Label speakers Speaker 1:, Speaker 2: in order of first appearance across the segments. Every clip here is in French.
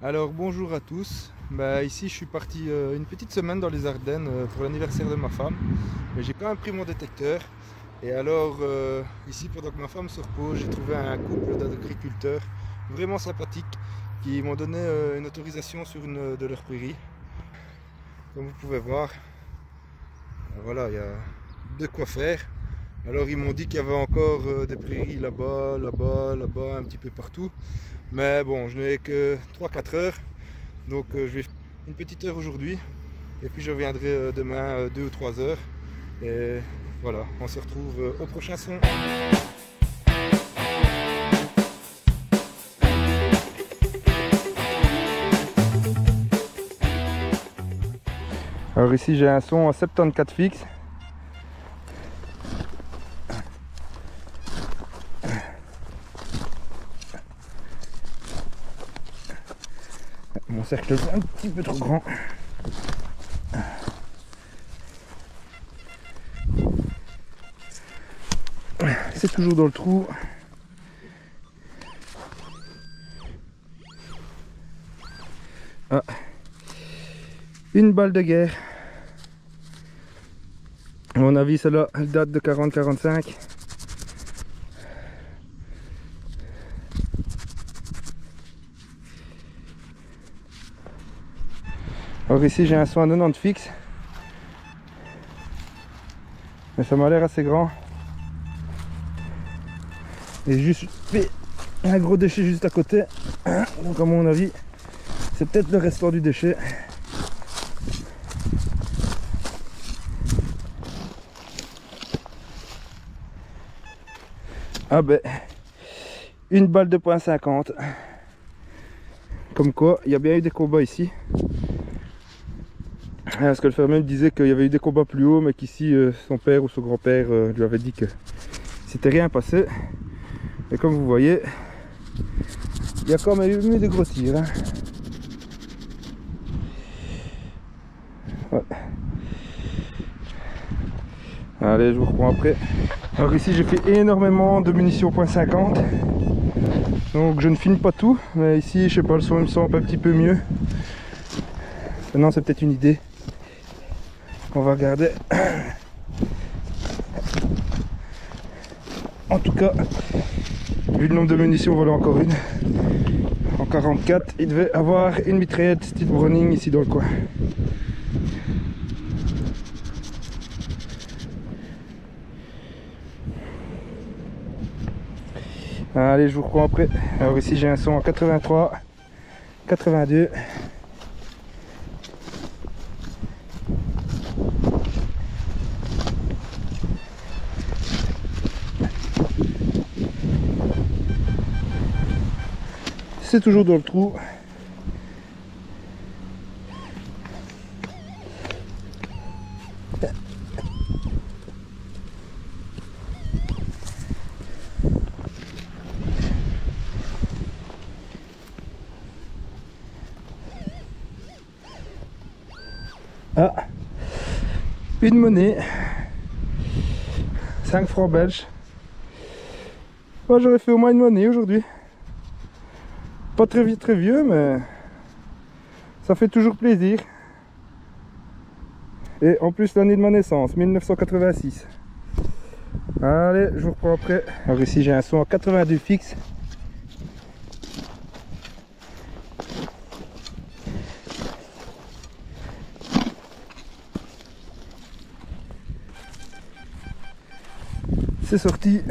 Speaker 1: Alors bonjour à tous, ici je suis parti une petite semaine dans les Ardennes pour l'anniversaire de ma femme, mais j'ai quand même pris mon détecteur et alors ici pendant que ma femme se repose j'ai trouvé un couple d'agriculteurs vraiment sympathiques qui m'ont donné une autorisation sur une de leurs prairies. Comme vous pouvez voir, voilà, il y a de quoi faire. Alors ils m'ont dit qu'il y avait encore des prairies là-bas, là-bas, là-bas, un petit peu partout. Mais bon, je n'ai que 3-4 heures, donc je vais faire une petite heure aujourd'hui. Et puis je reviendrai demain 2 ou 3 heures. Et voilà, on se retrouve au prochain son. Alors ici j'ai un son en 74 fixe. Mon cercle est un petit peu trop grand. C'est toujours dans le trou. Ah. Une balle de guerre. À mon avis, celle-là, elle date de 40-45. Alors ici, j'ai un son à 90 fixe. Mais ça m'a l'air assez grand. Et juste fait un gros déchet juste à côté. Donc à mon avis, c'est peut-être le restant du déchet. Ah ben, une balle de .50. Comme quoi, il y a bien eu des combats ici. Parce que le fermier me disait qu'il y avait eu des combats plus haut, mais qu'ici, son père ou son grand-père lui avait dit que c'était rien passé. Et comme vous voyez, il y a quand même eu des gros tirs. Hein. Ouais. Allez, je vous reprends après. Alors ici, j'ai fait énormément de munitions .50. Donc je ne filme pas tout, mais ici, je sais pas, le son il me semble un petit peu mieux. Maintenant, c'est peut-être une idée. On va regarder. En tout cas, vu le nombre de munitions, voilà encore une. En 44, il devait avoir une mitraillette style Browning ici dans le coin. Allez, je vous reprends après. Alors ici, j'ai un son en 83, 82. C'est toujours dans le trou. Ah, une monnaie, 5 francs belges. Moi, j'aurais fait au moins une monnaie aujourd'hui. Pas très vite, très vieux, mais ça fait toujours plaisir. Et en plus, l'année de ma naissance, 1986. Allez, je vous reprends après. Alors ici, j'ai un son en 82 fixe. C'est sorti.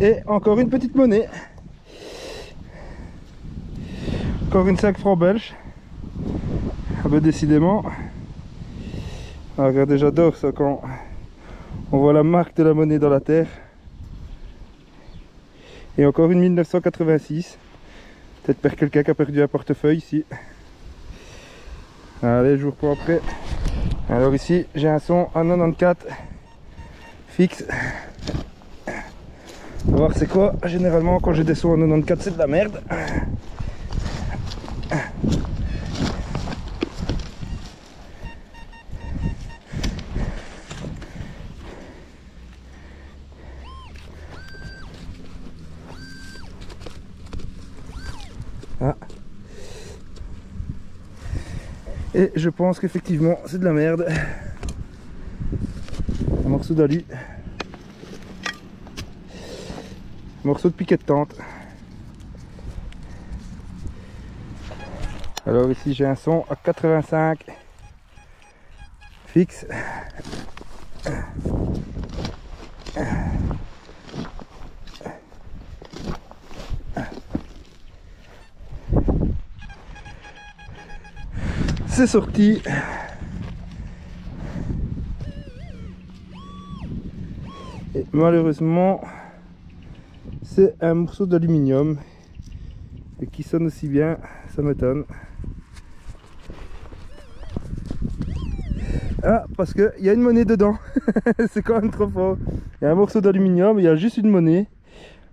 Speaker 1: Et encore une petite monnaie. Encore une 5 francs belge. Ah ben décidément. Ah, regardez, j'adore ça quand on voit la marque de la monnaie dans la terre. Et encore une 1986. Peut-être par quelqu'un qui a perdu un portefeuille ici. Allez, je vous reprends après. Alors ici, j'ai un son en 94 fixe. On va voir c'est quoi. Généralement, quand j'ai des sons en 94, c'est de la merde. Et je pense qu'effectivement c'est de la merde. Un morceau d'alu. Morceau de piquet de tente. Alors ici j'ai un son à 85 fixe. C'est sorti. Et malheureusement c'est un morceau d'aluminium et qui sonne aussi bien, ça m'étonne. Ah, parce qu'il y a une monnaie dedans. C'est quand même trop fort. Il y a un morceau d'aluminium, il y a juste une monnaie.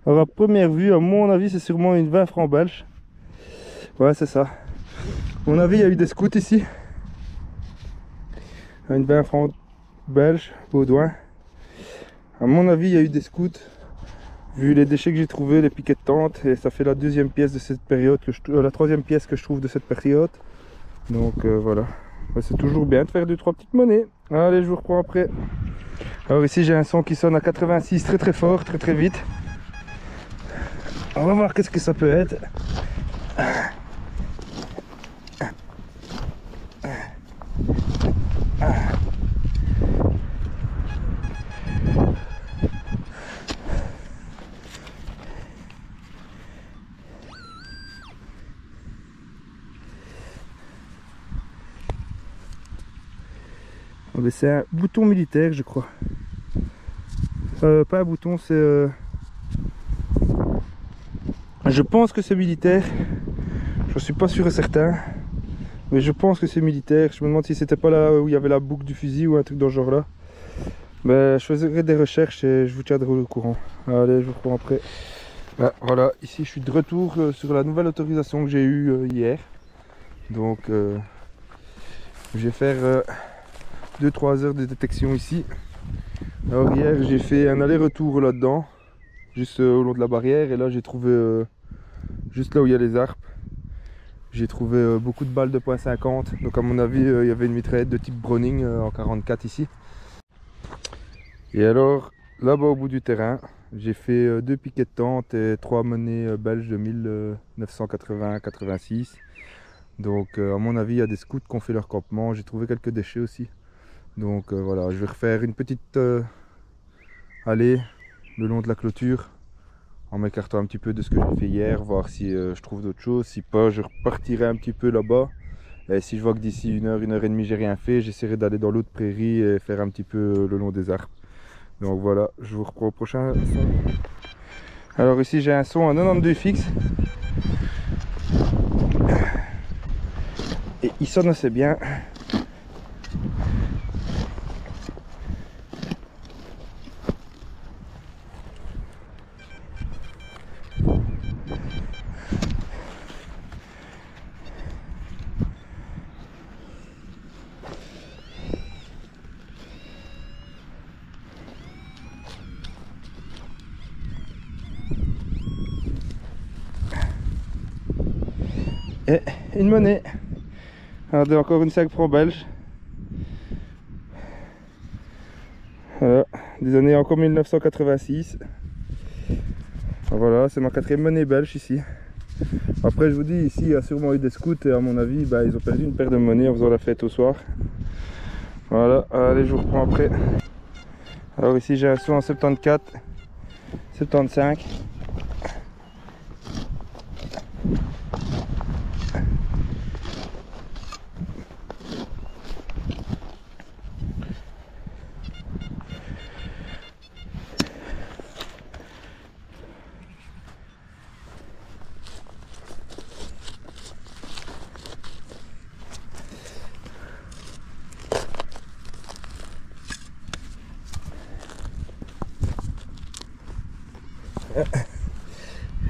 Speaker 1: Alors à première vue, à mon avis, c'est sûrement une 20 francs belge. Ouais, c'est ça. À mon avis, il y a eu des scouts ici. Une 20 francs belge, Baudouin. À mon avis, il y a eu des scouts. Vu les déchets que j'ai trouvés, les piquets de tente, et ça fait la deuxième pièce de cette période, la troisième pièce que je trouve de cette période. Donc voilà. C'est toujours bien de faire 2-3 petites monnaies. Allez, je vous reprends après. Alors ici j'ai un son qui sonne à 86 très très fort, très très vite. On va voir qu'est-ce que ça peut être. C'est un bouton militaire, je crois. Pas un bouton, c'est... Je pense que c'est militaire. Je suis pas sûr et certain. Mais je pense que c'est militaire. Je me demande si c'était pas là où il y avait la boucle du fusil ou un truc dans ce genre là. Ben, je ferai des recherches et je vous tiendrai au courant. Allez, je vous reprends après. Ben, voilà, ici je suis de retour sur la nouvelle autorisation que j'ai eue hier. Donc, je vais faire... 2-3 heures de détection ici. Alors hier j'ai fait un aller-retour là-dedans, juste au long de la barrière, et là j'ai trouvé juste là où il y a les arbres, j'ai trouvé beaucoup de balles de .50. Donc à mon avis il y avait une mitraillette de type Browning en 44 ici. Et alors là-bas au bout du terrain j'ai fait 2 piquets de tente et 3 monnaies belges de 1980-86. Donc à mon avis il y a des scouts qui ont fait leur campement. J'ai trouvé quelques déchets aussi. Donc voilà, je vais refaire une petite allée le long de la clôture en m'écartant un petit peu de ce que j'ai fait hier, voir si je trouve d'autres choses. Si pas, je repartirai un petit peu là-bas. Et si je vois que d'ici 1 heure, 1 heure et demie, j'ai rien fait, j'essaierai d'aller dans l'autre prairie et faire un petit peu le long des arbres. Donc voilà, je vous reprends au prochain son. Alors ici j'ai un son à 92 fixe. Et il sonne assez bien. Et une monnaie. Regardez, encore une 5 francs belge. Voilà, des années encore 1986. Voilà, c'est ma 4e monnaie belge ici. Après je vous dis, ici il y a sûrement eu des scouts et à mon avis bah, ils ont perdu une paire de monnaies en faisant la fête au soir. Voilà, allez je vous reprends après. Alors ici j'ai un son en 74, 75.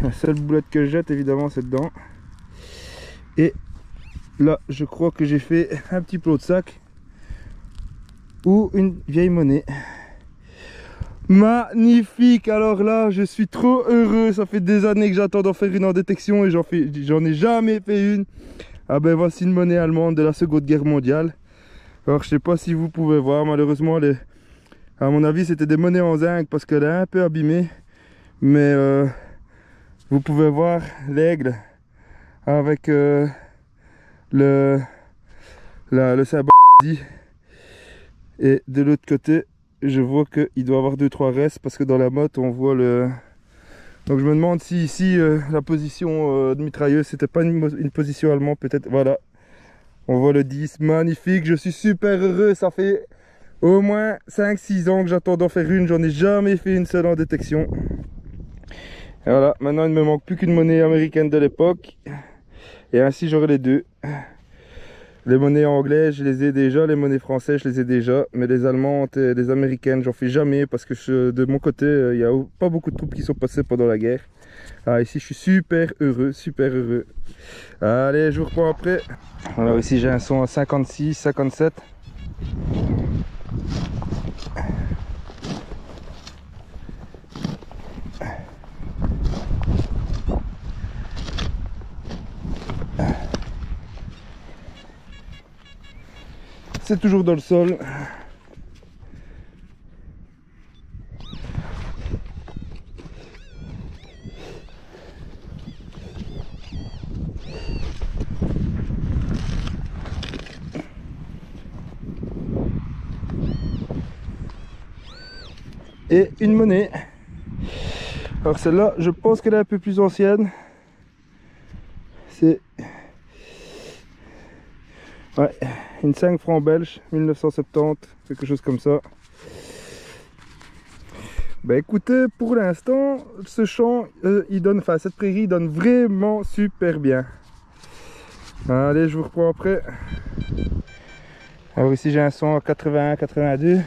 Speaker 1: La seule boulette que je jette évidemment c'est dedans. Et là je crois que j'ai fait un petit plot de sac ou une vieille monnaie. Magnifique. Alors là je suis trop heureux, ça fait des années que j'attends d'en faire une en détection et j'en ai jamais fait une. Ah ben voici une monnaie allemande de la Seconde Guerre mondiale. Alors je sais pas si vous pouvez voir, malheureusement à mon avis c'était des monnaies en zinc parce qu'elle est un peu abîmée. Mais vous pouvez voir l'aigle avec le symbole. Et de l'autre côté je vois qu'il doit y avoir 2-3 restes parce que dans la motte on voit le... Donc je me demande si ici la position de mitrailleuse c'était pas une position allemande peut-être. Voilà, on voit le 10, magnifique, je suis super heureux. Ça fait au moins 5-6 ans que j'attends d'en faire une, j'en ai jamais fait une seule en détection. Et voilà, maintenant il ne me manque plus qu'une monnaie américaine de l'époque et ainsi j'aurai les deux. Les monnaies anglaises je les ai déjà, les monnaies françaises je les ai déjà, mais les allemandes et les américaines j'en fais jamais parce que de mon côté il n'y a pas beaucoup de troupes qui sont passées pendant la guerre. Ah, ici je suis super heureux, super heureux. Allez, je vous reprends après. Alors ici j'ai un son à 56, 57. C'est toujours dans le sol. Et une monnaie. Alors celle-là, je pense qu'elle est un peu plus ancienne. C'est... ouais, une 5 francs belge, 1970, quelque chose comme ça. Bah écoutez, pour l'instant, ce champ, il donne, enfin cette prairie donne vraiment super bien. Allez, je vous reprends après. Alors ici j'ai un son à 81, 82.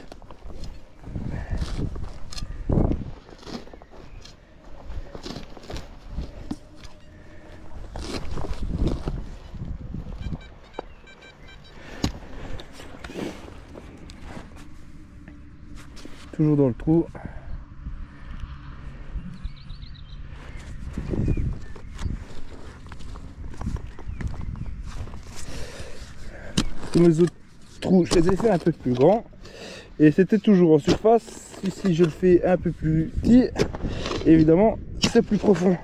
Speaker 1: Toujours dans le trou. Tous mes autres trous, je les ai fait un peu plus grands. Et c'était toujours en surface. Ici, je le fais un peu plus petit. Évidemment, c'est plus profond.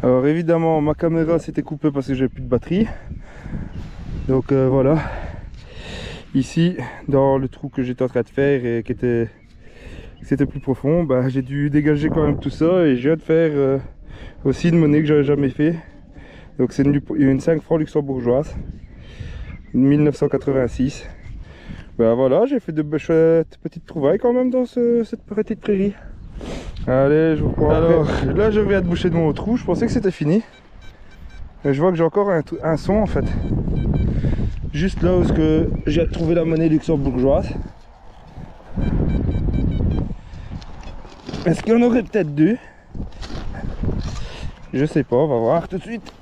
Speaker 1: Alors évidemment ma caméra s'était coupée parce que j'ai plus de batterie. Donc voilà. Ici dans le trou que j'étais en train de faire et c'était plus profond, bah, j'ai dû dégager quand même tout ça et je viens de faire aussi une monnaie que j'avais jamais fait. Donc c'est une 5 francs luxembourgeoise 1986. Bah voilà, j'ai fait de chouettes petites trouvailles quand même dans cette petite prairie. Allez, je vous reprends. Alors là je reviens de boucher de mon trou, je pensais que c'était fini. Et je vois que j'ai encore un son en fait. Juste là où j'ai trouvé la monnaie luxembourgeoise. Est-ce qu'il y en aurait peut-être deux? Je sais pas, on va voir tout de suite.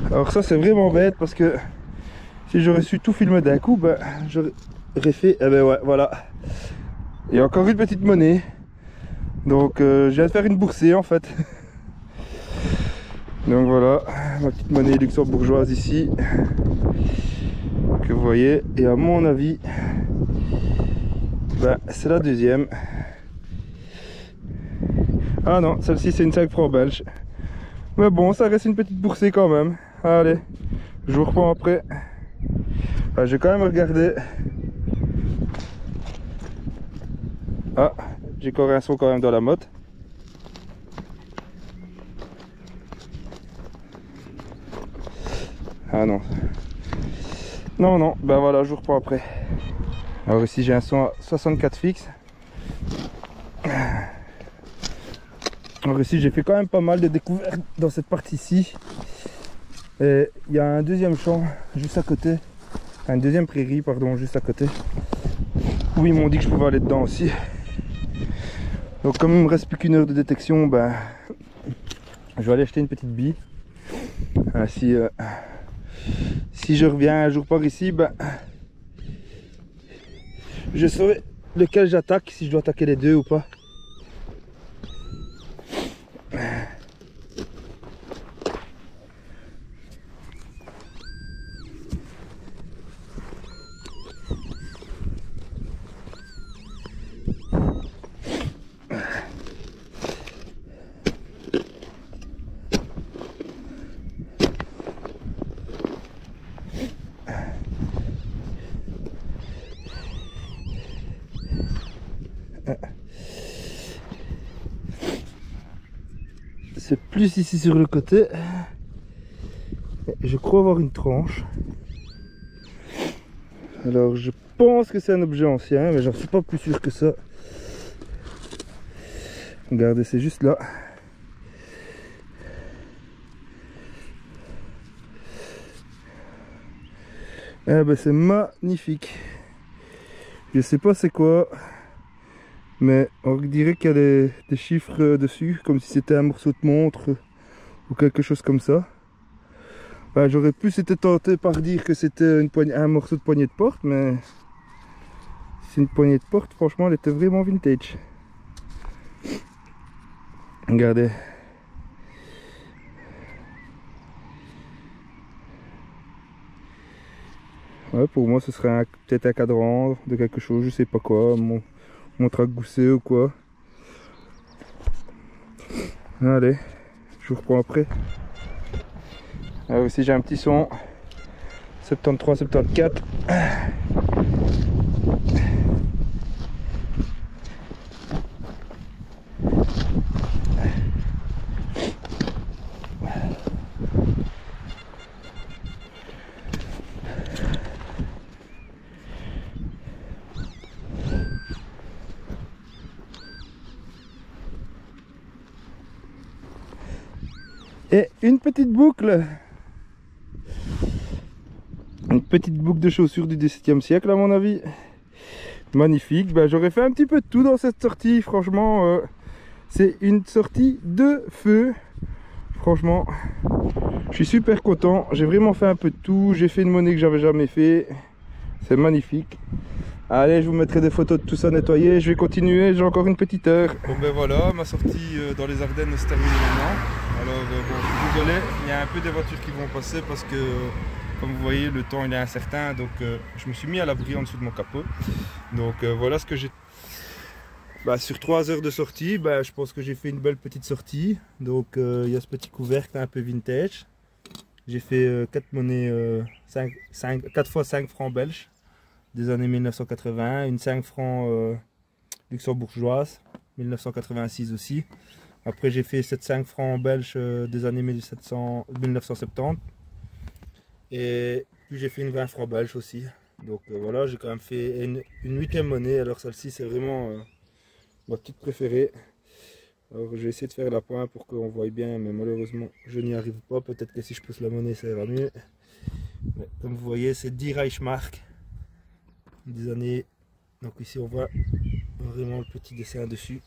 Speaker 1: Alors ça c'est vraiment bête parce que si j'aurais su tout filmer d'un coup, ben, j'aurais fait, eh ben ouais, voilà. Il y a encore une petite monnaie. Donc je viens de faire une boursée en fait. Donc voilà, ma petite monnaie luxembourgeoise ici. Que vous voyez. Et à mon avis, ben, c'est la deuxième. Ah non, celle-ci c'est une 5 francs belge. Mais bon, ça reste une petite boursée quand même. Allez, je vous reprends après. Ah, j'ai quand même regardé. Ah, j'ai encore un son quand même dans la motte. Ah non. Non, non, ben voilà, je vous reprends après. Alors ici j'ai un son à 64 fixe. Alors ici j'ai fait quand même pas mal de découvertes dans cette partie-ci. Et il y a un deuxième champ juste à côté. Enfin, une deuxième prairie pardon juste à côté. Où ils m'ont dit que je pouvais aller dedans aussi. Donc comme il me reste plus qu'une heure de détection, ben, je vais aller acheter une petite bille. Si je reviens un jour par ici, ben, je saurai lequel j'attaque, si je dois attaquer les deux ou pas. C'est plus ici sur le côté. Je crois avoir une tranche. Alors je pense que c'est un objet ancien, mais j'en suis pas plus sûr que ça. Regardez, c'est juste là. Eh ben c'est magnifique. Je sais pas c'est quoi, mais on dirait qu'il y a des chiffres dessus, comme si c'était un morceau de montre ou quelque chose comme ça. Ben, j'aurais plus été tenté par dire que c'était un morceau de poignée de porte, mais c'est une poignée de porte, franchement elle était vraiment vintage. Regardez. Ouais, pour moi ce serait peut-être un cadran de quelque chose, je sais pas quoi, montre à gousset ou quoi. Allez, je vous reprends après. Là aussi j'ai un petit son 73-74. Et une petite boucle. Une petite boucle de chaussures du XVIIe siècle à mon avis. Magnifique. Ben, j'aurais fait un petit peu de tout dans cette sortie. Franchement, c'est une sortie de feu. Franchement, je suis super content. J'ai vraiment fait un peu de tout. J'ai fait une monnaie que j'avais jamais fait. C'est magnifique. Allez, je vous mettrai des photos de tout ça nettoyé. Je vais continuer, j'ai encore une petite heure. Bon ben voilà, ma sortie dans les Ardennes se termine maintenant. Alors bon, désolé, il y a un peu des voitures qui vont passer parce que, comme vous voyez, le temps il est incertain. Donc je me suis mis à l'abri en dessous de mon capot. Donc voilà ce que j'ai... Bah, sur 3 heures de sortie, bah, je pense que j'ai fait une belle petite sortie. Donc il y a ce petit couvercle un peu vintage. J'ai fait 4 monnaies, 4 fois 5 francs belges des années 1980, une 5 francs luxembourgeoise, 1986 aussi. Après j'ai fait 5 francs belges des années 1970. Et puis j'ai fait une 20 francs belge aussi. Donc voilà, j'ai quand même fait une 8e monnaie. Alors celle-ci c'est vraiment ma petite préférée. Alors je vais essayer de faire la pointe pour qu'on voit bien, mais malheureusement je n'y arrive pas. Peut-être que si je pousse la monnaie ça ira mieux. Mais comme vous voyez, c'est 10 Reichsmark des années. Donc ici on voit vraiment le petit dessin dessus,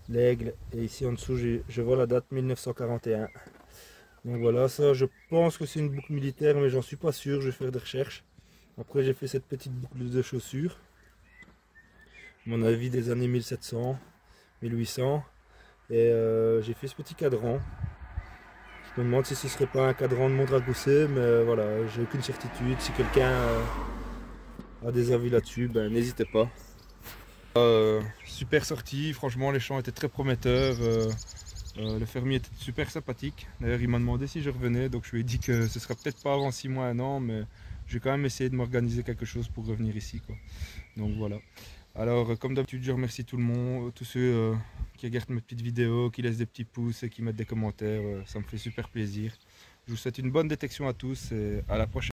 Speaker 1: l'aigle, et ici en dessous je vois la date 1941. Donc voilà, ça je pense que c'est une boucle militaire, mais j'en suis pas sûr, je vais faire des recherches. Après j'ai fait cette petite boucle de chaussures, à mon avis des années 1700, 1800, et j'ai fait ce petit cadran. Je me demande si ce serait pas un cadran de montre à gousset, mais voilà, j'ai aucune certitude. Si quelqu'un a des avis là-dessus, ben n'hésitez pas. Super sortie, franchement les champs étaient très prometteurs. Le fermier était super sympathique. D'ailleurs il m'a demandé si je revenais, donc je lui ai dit que ce serait peut-être pas avant 6 mois, 1 an, mais je vais quand même essayer de m'organiser quelque chose pour revenir ici, quoi. Donc voilà. Alors comme d'habitude je remercie tout le monde, tous ceux qui regardent mes petites vidéos, qui laissent des petits pouces et qui mettent des commentaires, ça me fait super plaisir. Je vous souhaite une bonne détection à tous et à la prochaine.